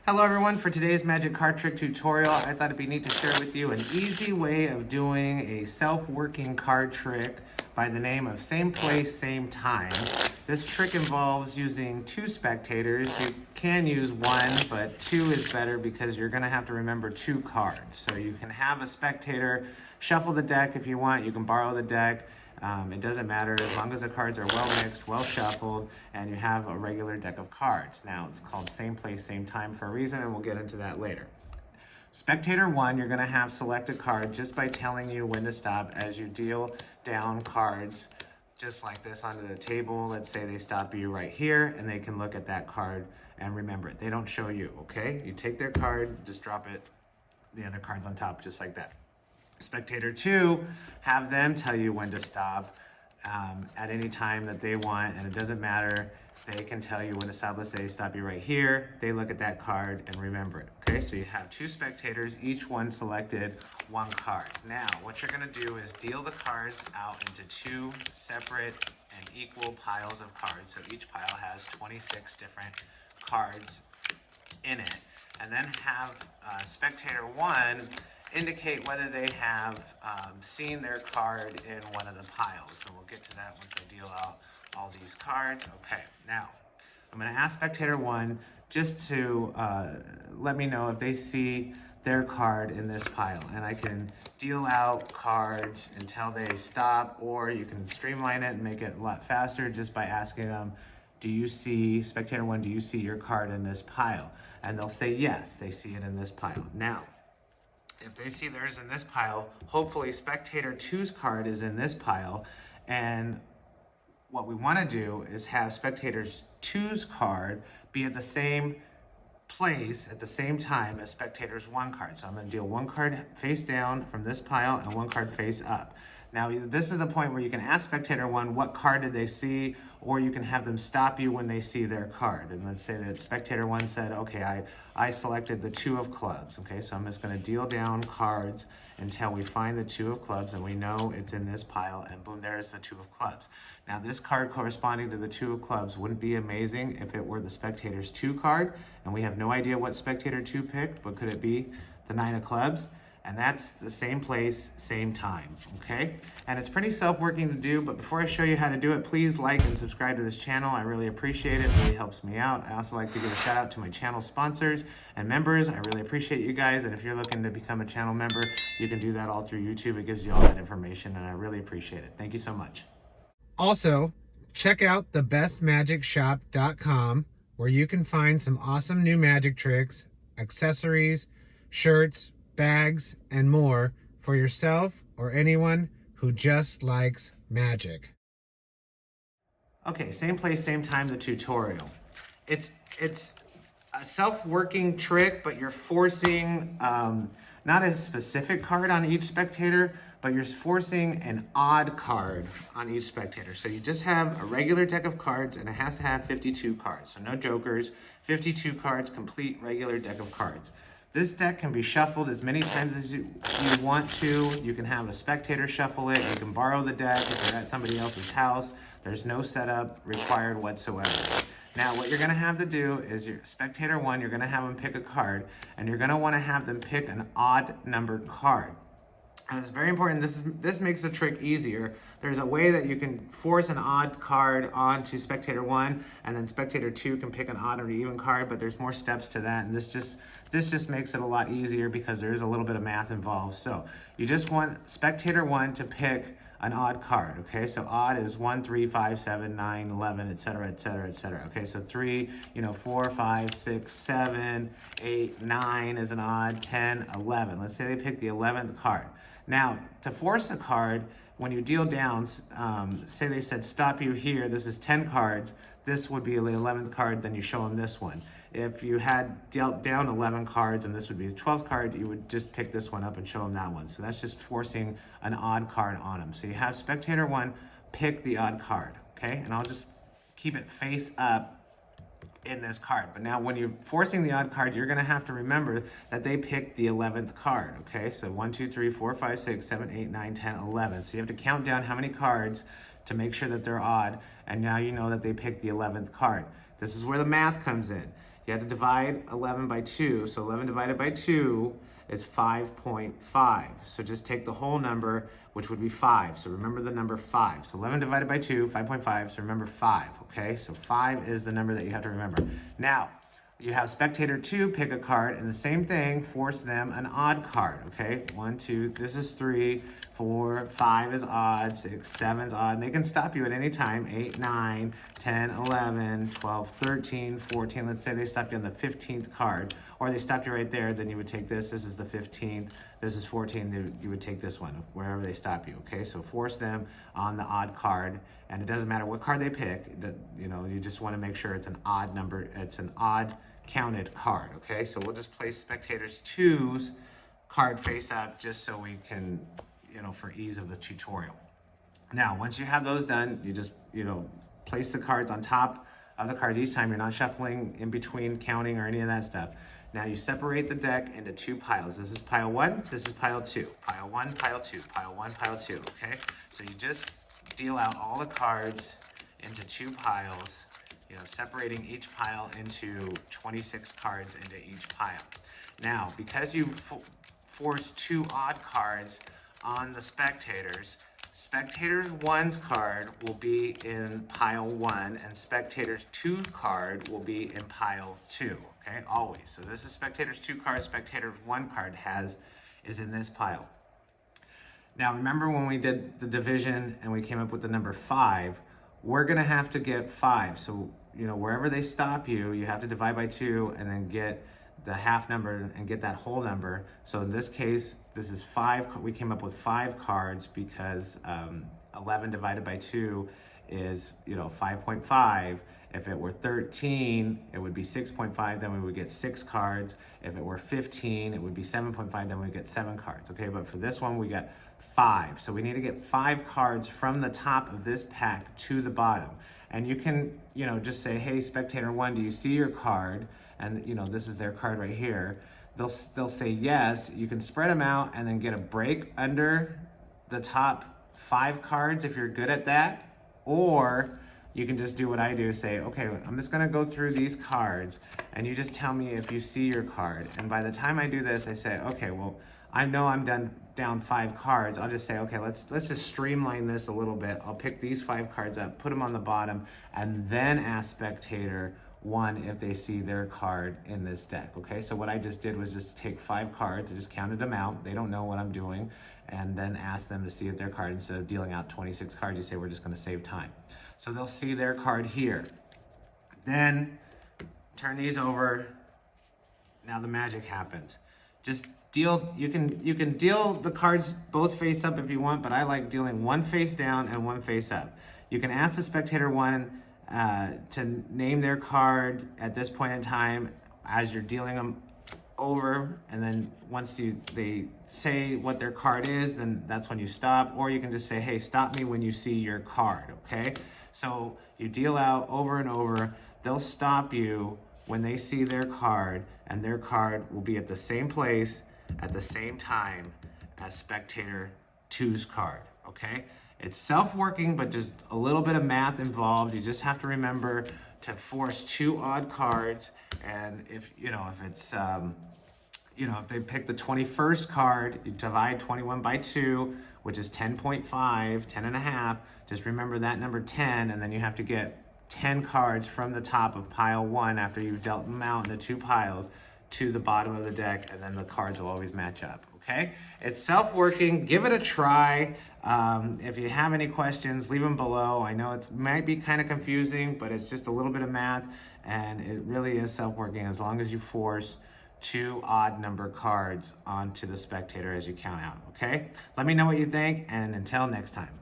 Hello everyone, for today's magic card trick tutorial, I thought it'd be neat to share with you an easy way of doing a self-working card trick by the name of same place, same time. This trick involves using 2 spectators. You can use 1, but 2 is better because you're gonna have to remember 2 cards. So you can have a spectator shuffle the deck if you want, you can borrow the deck. It doesn't matter as long as the cards are well mixed, well shuffled, and you have a regular deck of cards. Now, it's called same place, same time for a reason, and we'll get into that later. Spectator 1, you're going to have select a card just by telling you when to stop as you deal down cards just like this onto the table. Let's say they stop you right here, and they can look at that card and remember it. They don't show you, okay? You take their card, just drop it, the other cards on top, just like that. Spectator 2, have them tell you when to stop at any time that they want, and it doesn't matter. They can tell you when to stop. Let's say they stop you right here. They look at that card and remember it. Okay, so you have 2 spectators, each one selected 1 card. Now, what you're gonna do is deal the cards out into 2 separate and equal piles of cards. So each pile has 26 different cards in it. And then have spectator 1 indicate whether they have seen their card in one of the piles. So we'll get to that once I deal out all these cards. Okay, now I'm going to ask spectator 1 just to let me know if they see their card in this pile. And I can deal out cards until they stop, or you can streamline it and make it a lot faster just by asking them, do you see, spectator 1, do you see your card in this pile? And they'll say yes, they see it in this pile. Now, if they see theirs in this pile, hopefully spectator 2's card is in this pile, and what we want to do is have spectator 2's card be at the same place at the same time as spectator's 1 card. So I'm going to deal 1 card face down from this pile and 1 card face up. Now, this is the point where you can ask spectator 1 what card did they see, or you can have them stop you when they see their card. And let's say that spectator 1 said, okay, I selected the 2 of clubs. Okay, so I'm just going to deal down cards until we find the 2 of clubs, and we know it's in this pile, and boom, there's the 2 of clubs. Now, this card corresponding to the 2 of clubs wouldn't be amazing if it were the spectator's 2 card, and we have no idea what spectator 2 picked, but could it be the 9 of clubs? And that's the same place, same time, okay? And it's pretty self-working to do, but before I show you how to do it, please like and subscribe to this channel. I really appreciate it. It really helps me out. I also like to give a shout out to my channel sponsors and members. I really appreciate you guys. And if you're looking to become a channel member, you can do that all through YouTube. It gives you all that information, and I really appreciate it. Thank you so much. Also, check out thebestmagicshop.com, where you can find some awesome new magic tricks, accessories, shirts, bags, and more for yourself or anyone who just likes magic. Okay, same place, same time, the tutorial. It's a self-working trick, but you're forcing not a specific card on each spectator, but you're forcing an odd card on each spectator. So you just have a regular deck of cards, and it has to have 52 cards. So no jokers, 52 cards, complete regular deck of cards. This deck can be shuffled as many times as you want to. You can have a spectator shuffle it. You can borrow the deck if you're at somebody else's house. There's no setup required whatsoever. Now, what you're going to have to do is your spectator 1, you're going to have them pick a card, and you're going to want to have them pick an odd numbered card. And it's very important. This makes the trick easier. There's a way that you can force an odd card onto spectator 1, and then spectator 2 can pick an odd or even card, but there's more steps to that, and this just makes it a lot easier because there is a little bit of math involved. So you just want spectator 1 to pick an odd card, okay? So odd is 1, 3, 5, 7, 9, 11, etc., etc., etc. Okay, so 3, 4, 5, 6, 7, 8, 9 is an odd, 10, 11. Let's say they pick the 11th card. Now, to force a card, when you deal down, say they said stop you here, this is 10 cards, this would be the 11th card, then you show them this one. If you had dealt down 11 cards and this would be the 12th card, you would just pick this one up and show them that one. So that's just forcing an odd card on them. So you have spectator 1 pick the odd card, okay? And I'll just keep it face up in this card. But now when you're forcing the odd card, you're going to have to remember that they picked the 11th card, okay? So 1, 2, 3, 4, 5, 6, 7, 8, 9, 10, 11. So you have to count down how many cards to make sure that they're odd, and now you know that they picked the 11th card. This is where the math comes in. You have to divide 11 by 2. So 11 divided by 2 is 5.5. So just take the whole number, which would be 5. So remember the number 5. So 11 divided by 2, 5.5. So remember 5, okay? So 5 is the number that you have to remember. Now, you have spectator 2 pick a card, and the same thing, force them an odd card, okay? 1, 2, this is 3, 4, 5 is odd, 6, 7 is odd, and they can stop you at any time, 8, 9, 10, 11, 12, 13, 14. Let's say they stopped you on the 15th card, or they stopped you right there, then you would take this is the 15th, this is 14, you would take this one, wherever they stop you, okay? So force them on the odd card, and it doesn't matter what card they pick, you know, you just wanna make sure it's an odd number, it's an odd counted card, okay? So we'll just place spectators 2's card face up just so we can, you know, for ease of the tutorial. Now, once you have those done, you just, you know, place the cards on top of the cards each time. You're not shuffling in between counting or any of that stuff. Now you separate the deck into 2 piles. This is pile 1, this is pile 2. Pile 1, pile 2, pile 1, pile 2, okay? So you just deal out all the cards into 2 piles, you know, separating each pile into 26 cards into each pile. Now, because you force 2 odd cards on the spectators, spectator 1's card will be in pile 1 and spectator 2's card will be in pile 2, okay, always. So this is spectator's 2 card, spectator's 1 card is in this pile. Now remember when we did the division and we came up with the number 5, we're gonna have to get 5. So, you know, wherever they stop you, you have to divide by 2 and then get the half number and get that whole number. So in this case, this is 5. We came up with 5 cards because 11 divided by 2 is, you know, 5.5. If it were 13, it would be 6.5, then we would get 6 cards. If it were 15, it would be 7.5, then we would get 7 cards, okay? But for this one, we got 5. So we need to get 5 cards from the top of this pack to the bottom. And you can, you know, just say, hey, spectator 1, do you see your card? And, you know, this is their card right here. They'll say yes. You can spread them out and then get a break under the top 5 cards if you're good at that. Or you can just do what I do, say, okay, I'm just gonna go through these cards and you just tell me if you see your card. And by the time I do this, I say, okay, well, I know I'm down 5 cards. I'll just say, okay, let's just streamline this a little bit. I'll pick these 5 cards up, put them on the bottom, and then ask spectator 1 if they see their card in this deck, okay? So what I just did was just take 5 cards, I just counted them out. They don't know what I'm doing, and then ask them to see if their card, instead of dealing out 26 cards, you say, we're just gonna save time. So they'll see their card here. Then turn these over. Now the magic happens. Just deal, you can deal the cards both face up if you want, but I like dealing one face down and one face up. You can ask the spectator 1 to name their card at this point in time as you're dealing them over, and then once they say what their card is, then that's when you stop. Or you can just say, hey, stop me when you see your card, okay? So you deal out over and over. They'll stop you when they see their card, and their card will be at the same place at the same time as spectator 2's card, okay? It's self-working, but just a little bit of math involved. You just have to remember to force 2 odd cards, and if it's if they pick the 21st card, you divide 21 by 2, which is 10.5, 10 and a half. Just remember that number 10, and then you have to get 10 cards from the top of pile 1 after you've dealt them out into 2 piles to the bottom of the deck, and then the cards will always match up, okay? It's self-working. Give it a try. If you have any questions, leave them below. I know it might be kind of confusing, but it's just a little bit of math, and it really is self-working as long as you force 2 odd number cards onto the spectator as you count out, okay? Let me know what you think, and until next time.